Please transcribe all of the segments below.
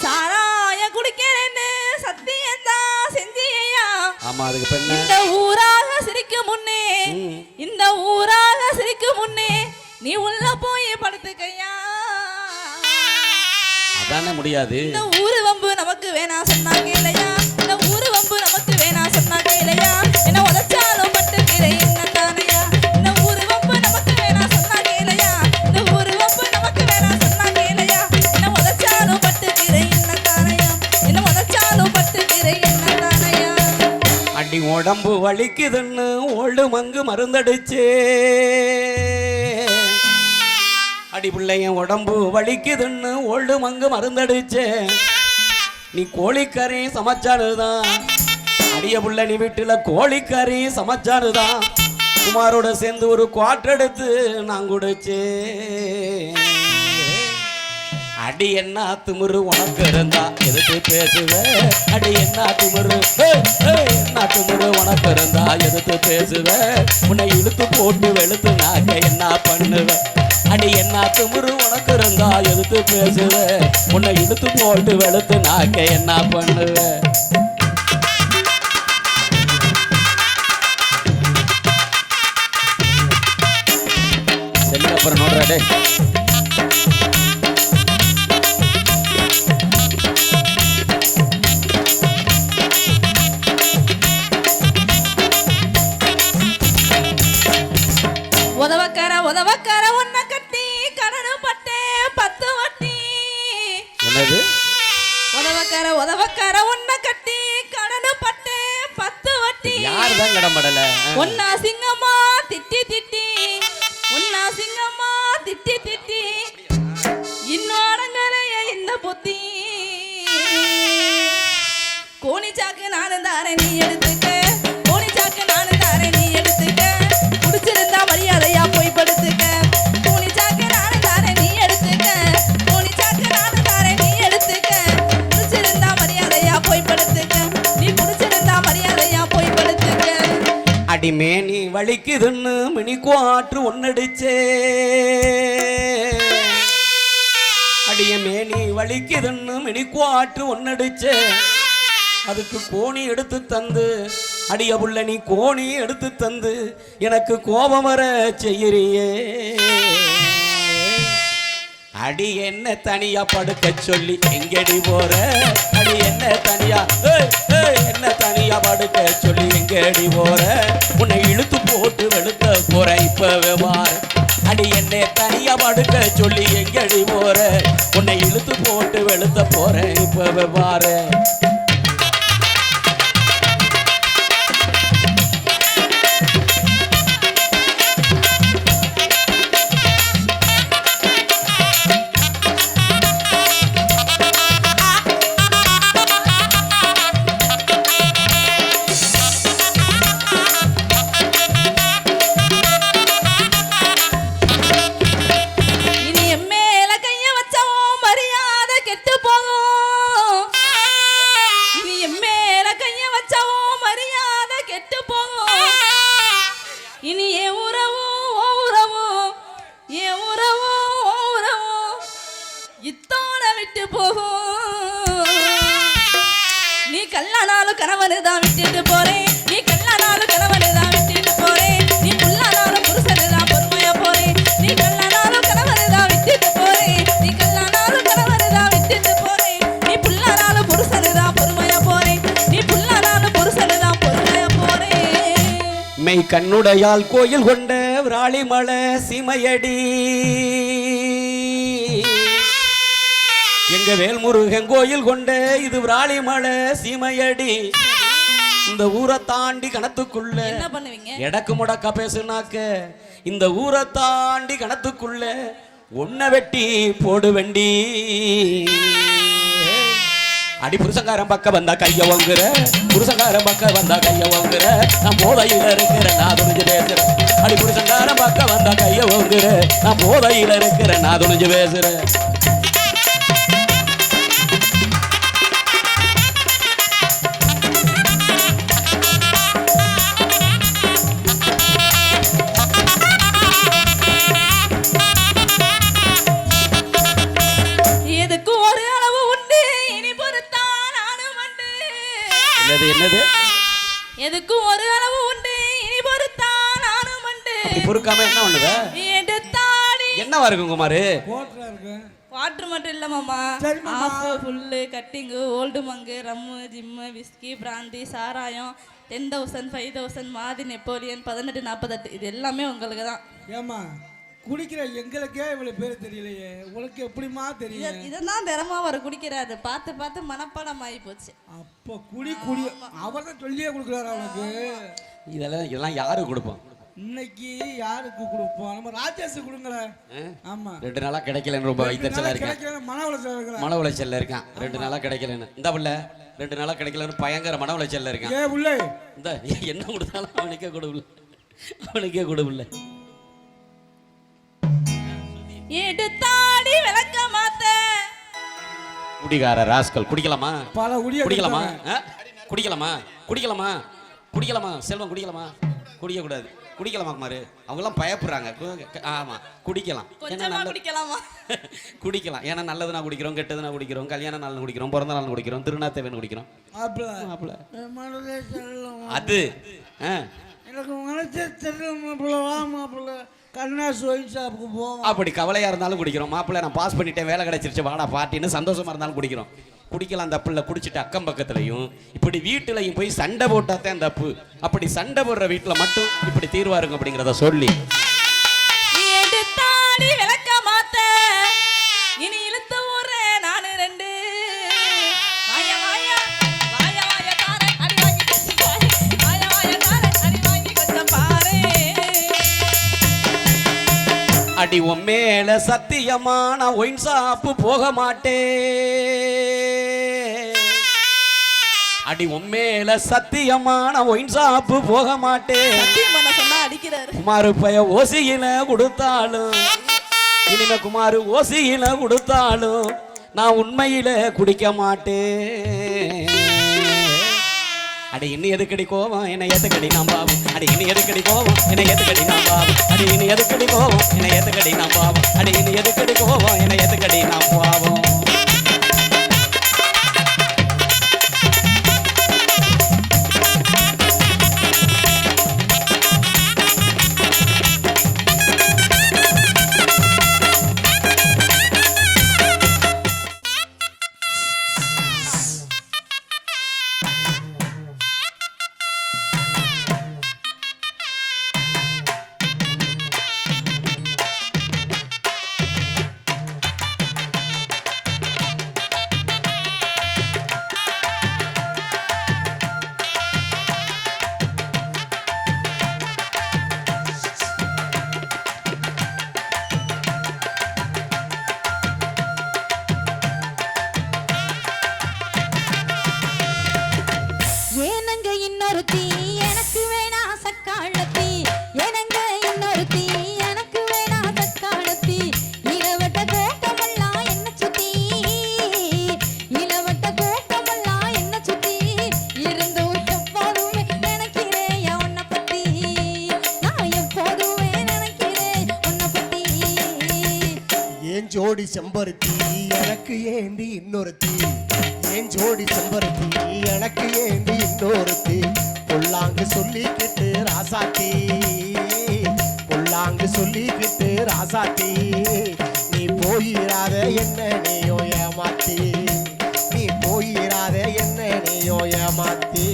சாராய குடிக்கிறேன்னு சத்தியந்தான் செஞ்சியா? ஆமா, அதுக்கு பெண்ண இந்த ஊராக சிரிக்கும் முன்னே, இந்த ஊராக சிரிக்கும் முன்னே நீ உள்ள போய் படுத்துக்கையா. அதானே முடியாது. இந்த ஊரு வம்பு நமக்கு வேணாம் சொன்னாங்க இல்லையா? இந்த ஊரு வம்பு நமக்கு வேணாம் சொன்னாங்க இல்லையா? என்ன உதச்சாலும் பட்டுக்கிறே என்ன தானையா? இந்த ஊரு வம்பு நமக்கு வேணாம் சொன்னாங்க இல்லையா? இந்த ஊரு வம்பு நமக்கு வேணாம் சொன்னாங்க இல்லையா? என்ன உதச்சாலும் பட்டுக்கிறே என்ன தானையா? என்ன உதச்சாலும் பட்டுக்கிறே என்ன தானையா? அடி உடம்பு வலிக்குதுன்னு ஓல்டு மங்கு மருந்தடிச்சே. அடி பிள்ளைய உடம்பு வலிக்குதுன்னு ஓல்டு மங்கு மருந்தடிச்சே. நீ கோழிக்கறி சமைச்சானுதான். அடிய புள்ள நீ வீட்டுல கோழிக்கறி சமைச்சானுதான். குமாரோட சேர்ந்து ஒரு குவாட்டர் எடுத்து நான் குடிச்சே. அடி என்ன திமிரு உனக்கு இருந்தா எதுக்கு பேசுவ? அடி என்ன திமிரு, என்ன திமிரு உனக்கு இருந்தா எதுக்கு பேசுவ? உன்னை இழுத்து போட்டு வெளுத்து நாக்க என்ன பண்ணுவ? அடி என்ன திமிரு உனக்கு இருந்தா எதுக்கு பேசுவ? உன்னை இழுத்து போட்டு வெளுத்து நாக்க என்ன பண்ணுவ? சரி, அப்புறம் நோடுறாடே. உதவக்கார உன்னை கட்டி கடனு பட்டே 10 வட்டி. என்னது? உதவக்கார உன்னை கட்டி கடனு பட்டே 10 வட்டி. யார் தான் கடம்படல? ஒன்னா சிங்கம்மா திட்டி திட்டி, ஒன்னா சிங்கம்மா திட்டி திட்டி, இன்னும் அடங்கலைய இந்த புத்தி. கோணி சாக்கு நானும் தாரேன் நீ எடுத்துக்க, கோணி சாக்கு நானும் தாரேன் நீ எடுத்துக்க. குடிச்சிருந்தா மரியாதையா போய் படுத்துக்க. கோணி சாக்கு நானும் தாரேன் நீ எடுத்துக்க, கோணி சாக்கு நானும் தாரேன் நீ எடுத்துக்க. குடிச்சிருந்தா மரியாதையா போய் படுத்துக்க, நீ குடிச்சிருந்தா மரியாதையா போய் படுத்துக்க. அடிமே நீ வலிக்குதுன்னு மினி குவாட்ரு ஒன்னடிச்சே. அடியமே நீ வலிக்குதுன்னு மினி குவாட்ரு ஒன்னடிச்சே. அதுக்கு கோணி எடுத்து தந்து, அடிய புள்ள நீ கோணி எடுத்து தந்து எனக்கு கோபம் வர செய்யறியே. அடி என்ன தனியா படுக்க சொல்லி எங்கடி போற? அடி என்ன தனியா, என்ன தனியா படுக்க சொல்லி எங்கடி போற? உன்னை இழுத்து போட்டு வெளுத்த போற இப்பவே வார. அடி என்ன தனியா படுக்க சொல்லி எங்கடி போற? உன்னை இழுத்து போட்டு வெளுத்த போற இப்பவே வார. நீ கல்லானாலும் கணவனுதான் விட்டுட்டு போறேன், நீ கல்லானாலும் கணவனுதான் விட்டுட்டு போறேன். நீ புல்லானாலும் புருஷனுதான் பொறுமையா போறேன். நீ கல்லானாலும் கணவனுதான் விட்டுட்டு போறேன், நீ கல்லானாலும் கணவனுதான் விட்டுட்டு போறேன். நீ புல்லானாலும் புருஷனுதான் பொறுமையா போறேன், நீ புல்லானாலும் புருஷனுதான் பொறுமையா போறேன். மெய் கண்ணுடையால் கோயில் கொண்ட விராலிமலை சீமையடி. எங்க வேல்முருகன் கோயில் கொண்ட இது விராலிமலை சீமையடி. இந்த ஊரை தாண்டி கணத்துக்குள்ள என்ன பண்ணுவீங்க? எடக்கு முடக்கா பேசுனாக்க இந்த ஊரை தாண்டி கணத்துக்குள்ள ஒன்ன வெட்டி போடு வெண்டி. அடி புருஷங்காரன் பக்கம் வந்தா கைய வாங்குற, புருஷங்காரன் பக்கம் வந்தா கைய வாங்குற. நான் போதையில இருக்கிறேன் நான் துணிஞ்சு பேசுறேன். அடி புருஷங்காரன் பக்கம் வந்தா கைய வாங்குற, நான் போதையில இருக்கிறேன் நான் துணிஞ்சு பேசுறேன். என்னது என்னது எதுக்கும் ஒரு அளவு உண்டு இனி பொறுத்தா நானும் உண்டு அப்படி பொறுக்காம என்ன பண்ணுவ எடுத்தாடி என்னவா இருக்கும் குமாரு வாட்டர் மட்டும் இல்ல மாமா of full cutting old Mangu rum gym whisky பிராந்தி சாராயம் 10,000 5,000 மாதி நெப்போலியன் 1848 இது எல்லாமே உங்களுக்கு தான். ஏமா குடிக்கிற எங்களுக்கே இவ்வளவு பேர் தெரியலையே உனக்கு எப்படிமா தெரியும்? இதெல்லாம் திறமா வர குடிக்கிறாரு பார்த்து பார்த்து மனப்பாடம் ஆகி போச்சு. அப்போ குடி குடி அவர் தான் சொல்லியே கொடுக்குறாரு அவனுக்கு. இதெல்லாம் யாரு கொடுப்பான்? இன்னைக்கு யாருக்கு கொடுப்போம்? நம்ம ராஜேஷ் கொடுங்களேன். ஆமா 2 நாளா கிடைக்கலன்னு ரொம்ப வைத்தறிச்சலா இருக்கேன். மன உளைச்சல்ல இருக்கான். 2 நாளா கிடைக்கலன்னு இந்த புள்ள 2 நாளா கிடைக்கலன்னு பயங்கர மன உளைச்சல்ல இருக்கான். ஏ புள்ள இந்த என்ன கொடுத்தாலும் அவனுக்கே கொடுப்புல எடுத்தாடி விளக்க மாத்த குடிகார ராஸ்கல் குடிக்கலாமா? பல குடிய குடிக்கலாமா? குடிக்கலாமா செல்வம் குடிக்கலாமா? குடிக்க கூடாது. குடிக்கலாமா குமாரு? அவங்க எல்லாம் பயப்படுறாங்க. ஆமா குடிக்கலாம். குடிக்கலாம். ஏன்னா நல்லதுனா குடிக்கிறோம், கெட்டதுனா குடிக்கிறோம், கல்யாண நாள் குடிக்கிறோம், பிறந்த நாள் குடிக்கிறோம், திருநாத்தேவன் குடிக்கிறோம். அது எனக்கு மனசே தெரியல. கண்ணாசு ஒயின் ஷாப்புக்கு போவோம். அப்படி கவலையா இருந்தாலும் குடிக்கிறோம். மாப்பிள்ளை நான் பாஸ் பண்ணிட்டேன், வேலை கிடைச்சிருச்சு, வாடா பார்ட்டின்னு சந்தோஷமா இருந்தாலும் குடிக்கிறோம். குடிக்கலாம் தப்புல. குடிச்சிட்டு அக்கம் பக்கத்துலையும் இப்படி வீட்டுலையும் போய் சண்டை போட்டாதான் தப்பு. அப்படி சண்டை போடுற வீட்டுல மட்டும் இப்படி தீர்வா இருக்கும் அப்படிங்கிறத சொல்லி விளக்க மாத்த இனி இழுத்த ஊர நானு 2 அடி உம்மேல சத்தியமான ஒயின் ஷாப்பு போக மாட்டேன். அடி உம்மேல சத்தியமான ஒயின் ஷாப்பு போக மாட்டேன். குமாரு பைய ஓசியில கொடுத்தாலும் இனிமே குமாரு ஓசியில கொடுத்தாலும் நான் உண்மையில குடிக்க மாட்டேன். அடி இன்னும் எதுக்கடி கோவம் என்னை ஏத்துக்கடி நாம் பாவம். அடி இன்னும் எதுக்கடி கோவம் என்னை ஏத்துக்கடி நாம் பாவம். அடி இன்னும் எதுக்கடி கோவம் என்னை ஏத்துக்கடி நாம் பாவம். அடி இன்னும் எதுக்கடி கோவம் என்னை ஏத்துக்கடி நாம் பாவம். ஜோடி செம்பருத்தி எனக்கு ஏந்தி இன்னொருத்தி. ஏன் ஜோடி செம்பருத்தி எனக்கு ஏந்தி இன்னொருத்தி. பொல்லாங்கு சொல்லிக்கிட்டு ராசாத்தி, பொல்லாங்கு சொல்லிக்கிட்டு ராசாத்தி. நீ போயிராத என்ன நீயோ ஏமாத்தி, நீ போயிராத என்ன நீயோ ஏமாத்தி.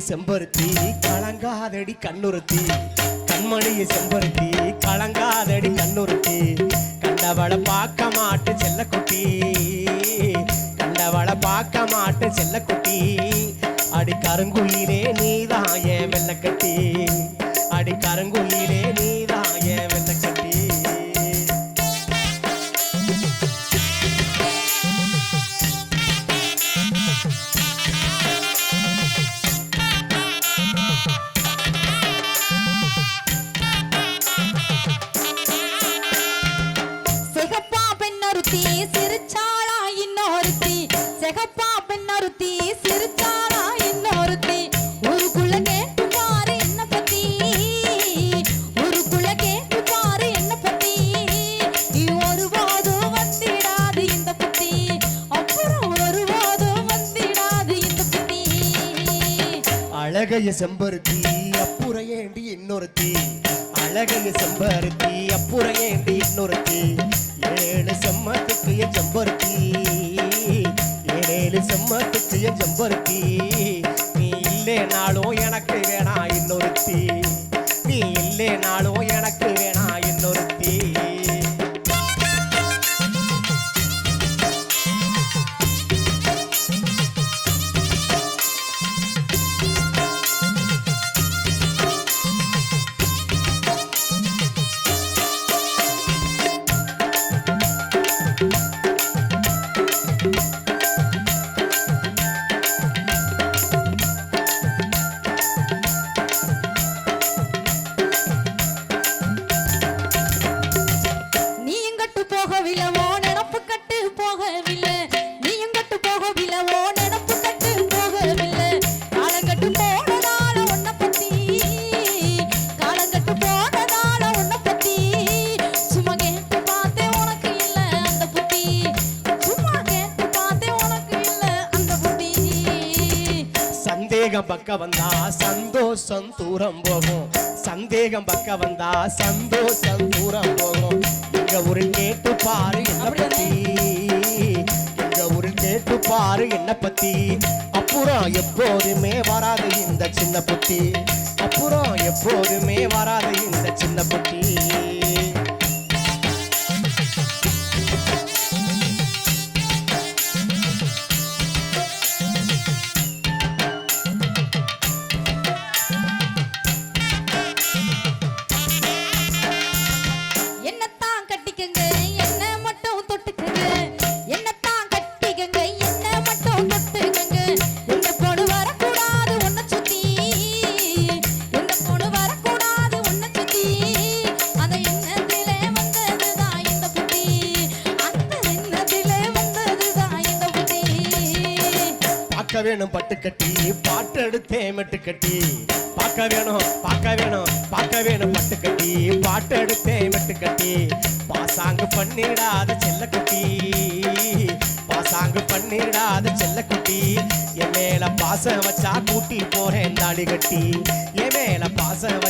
செம்பருத்தி கலங்காதடி கண்ணுறுத்தி, கண்மணிய செம்பருத்தி கலங்காதடி கண்ணுருத்தி கண்டவளை பார்க்க மாட்டு செல்லக்குட்டி கண்டவளை பார்க்க மாட்டு செல்லக்குட்டி அடி கருங்குயிலே நீதான் என் வெள்ளக்கட்டி அடி கருங்குயிலே நீதான் என் வெள்ளக்கட்டி சிகப்பா பெண்ணொருத்தி சிரிச்சாளா இன்னொருத்தி சிகப்பா பெண்ணொருத்தி சிரிச்சாளா இன்னொருத்தி ஊருக்குள்ள கேட்டு பாரு என்ன பத்தி ஊருக்குள்ள கேட்டு பாரு என்ன பத்தி நீ ஒருபோதும் வந்திடாது இந்த புத்தி அப்புறம் ஒருபோதும் வந்திடாது இந்த புத்தி அழகைய செம்பருத்தி அப்புறையேண்டி இன்னொருத்தி அழகைய செம்பருத்தி அப்புறையேண்டி இன்னொருத்தி ஏழு செம்மத்துக்கு என் செம்பருத்தி ஏழு செம்மத்துக்கு என் செம்பருத்தி நீ இல்லேனாலும் எனக்கு வேணா இன்னொருத்தி நீ இல்லேனாலும் எனக்கு வேணா இன்னொருத்தி நீ எங்கட்டு போகவில்லை ஓ நினப்பு கட்டு போகவில்லை நீ எங்கட்டு போகவில்லை ஓ நினப்பு கட்டு போகவில்லை காலங்கட்டு போனதால உன்னை பத்தி காலங்கட்டு போனதால உன்னை பத்தி சும்மா கேட்டு பார்த்தேன் உனக்கு இல்லை அந்த புத்தி சும்மா கேட்டு பார்த்தேன் உனக்கு இல்லை அந்த புத்தி சந்தேகம் பக்க வந்தா சந்தோஷம் தூரம் போகும் சந்தேகம் பக்க வந்தா சந்தோஷம் தூரம் போகும் எங்க ஊரு கேட்டு பாரு என்ன பத்தி எங்க ஊரு கேட்டு பாரு என்ன பத்தி அப்புறம் எப்போதுமே வராது இந்த சின்ன புத்தி அப்புறம் எப்போதுமே வராது இந்த சின்ன புத்தி என்னத்தான் கட்டிக்கங்க என்ன மட்டும் தொட்டுக்கங்க என்னத்தான் கட்டிக்கங்க என்ன மட்டும் தொட்டுக்கங்க எந்த பொண்ணு வரக்கூடாது உன்னை சுத்தி எந்த பொண்ணு வரக்கூடாது உன்னை சுத்தி அந்த எண்ணத்திலே வந்ததுதான் இந்த புத்தி அந்த எண்ணத்திலே வந்ததுதான் இந்த புத்தி பார்க்க வேணும் பட்டு கட்டி பாட்டு எடுத்தே மெட்டு கட்டி பார்க்க வேணும் பார்க்க வேணும் பார்க்க வேணும் பட்டு கட்டி பாட்டு எடுத்தே மெட்டு கட்டி பாசாங்கு பண்ணிடாத செல்லக்குட்டி பாசாங்கு பண்ணிடாத செல்லக்குட்டி என் மேல பாசம் வச்சா கூட்டி போறேன் தாடி கட்டி என் மேல பாசம்